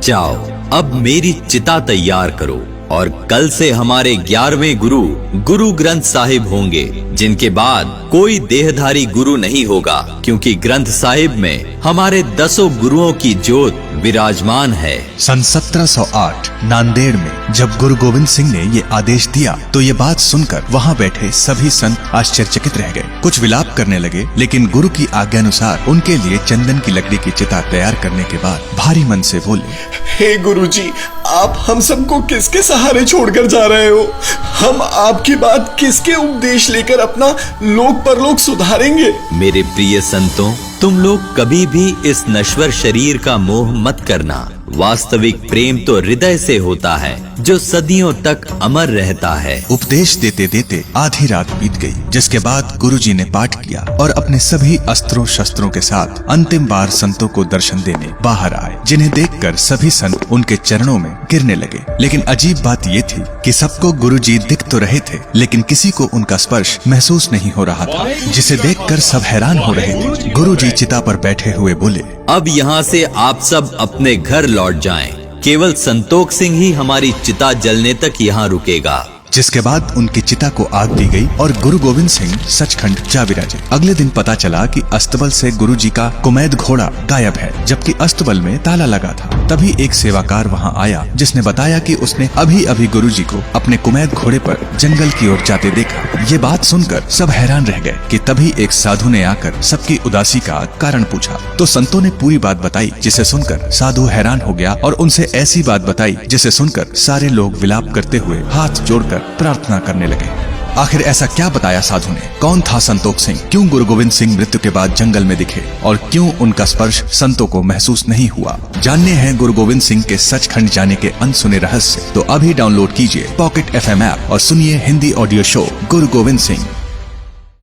जाओ अब मेरी चिता तैयार करो और कल से हमारे 11वें गुरु गुरु ग्रंथ साहिब होंगे, जिनके बाद कोई देहधारी गुरु नहीं होगा, क्योंकि ग्रंथ साहिब में हमारे 10 गुरुओं की ज्योत विराजमान है। सन 1708 नांदेड़ में जब गुरु गोविंद सिंह ने ये आदेश दिया तो ये बात सुनकर वहाँ बैठे सभी संत आश्चर्यचकित रह गए। कुछ विलाप करने लगे, लेकिन गुरु की आज्ञानुसार उनके लिए चंदन की लकड़ी की चिता तैयार करने के बाद भारी मन से बोले, हे गुरुजी, आप हम सबको किसके सहारे छोड़कर जा रहे हो? हम आपकी बात किसके उपदेश लेकर अपना लोक परलोक सुधारेंगे? मेरे प्रिय संतों, तुम लोग कभी भी इस नश्वर शरीर का मोह मत करना। वास्तविक प्रेम तो हृदय से होता है, जो सदियों तक अमर रहता है। उपदेश देते देते आधी रात बीत गई, जिसके बाद गुरुजी ने पाठ किया और अपने सभी अस्त्रों शस्त्रों के साथ अंतिम बार संतों को दर्शन देने बाहर आए, जिन्हें देखकर सभी संत उनके चरणों में गिरने लगे। लेकिन अजीब बात ये थी कि सबको गुरुजी दिख तो रहे थे, लेकिन किसी को उनका स्पर्श महसूस नहीं हो रहा था, जिसे देखकर सब हैरान हो रहे थे। गुरुजी चिता पर बैठे हुए बोले, अब यहाँ से आप सब अपने घर लौट जाएं। केवल संतोष सिंह ही हमारी चिता जलने तक यहाँ रुकेगा। जिसके बाद उनकी चिता को आग दी गई और गुरु गोविंद सिंह सचखंड जा विराजे। अगले दिन पता चला कि अस्तबल से गुरुजी का कुमैद घोड़ा गायब है, जबकि अस्तबल में ताला लगा था। तभी एक सेवाकार वहां आया, जिसने बताया कि उसने अभी अभी गुरुजी को अपने कुमैद घोड़े पर जंगल की ओर जाते देखा। ये बात सुनकर सब हैरान रह गए कि तभी एक साधु ने आकर सबकी उदासी का कारण पूछा। तो संतों ने पूरी बात बताई, जिसे सुनकर साधु हैरान हो गया और उनसे ऐसी बात बताई जिसे सुनकर सारे लोग विलाप करते हुए हाथ जोड़कर प्रार्थना करने लगे। आखिर ऐसा क्या बताया साधु ने? कौन था संतोष सिंह? क्यों गुरु गोविंद सिंह मृत्यु के बाद जंगल में दिखे और क्यों उनका स्पर्श संतों को महसूस नहीं हुआ? जानने हैं गुरु गोविंद सिंह के सचखंड जाने के अनसुने रहस्य। तो अभी डाउनलोड कीजिए पॉकेट FM ऐप और सुनिए हिंदी ऑडियो शो गुरु गोविंद सिंह।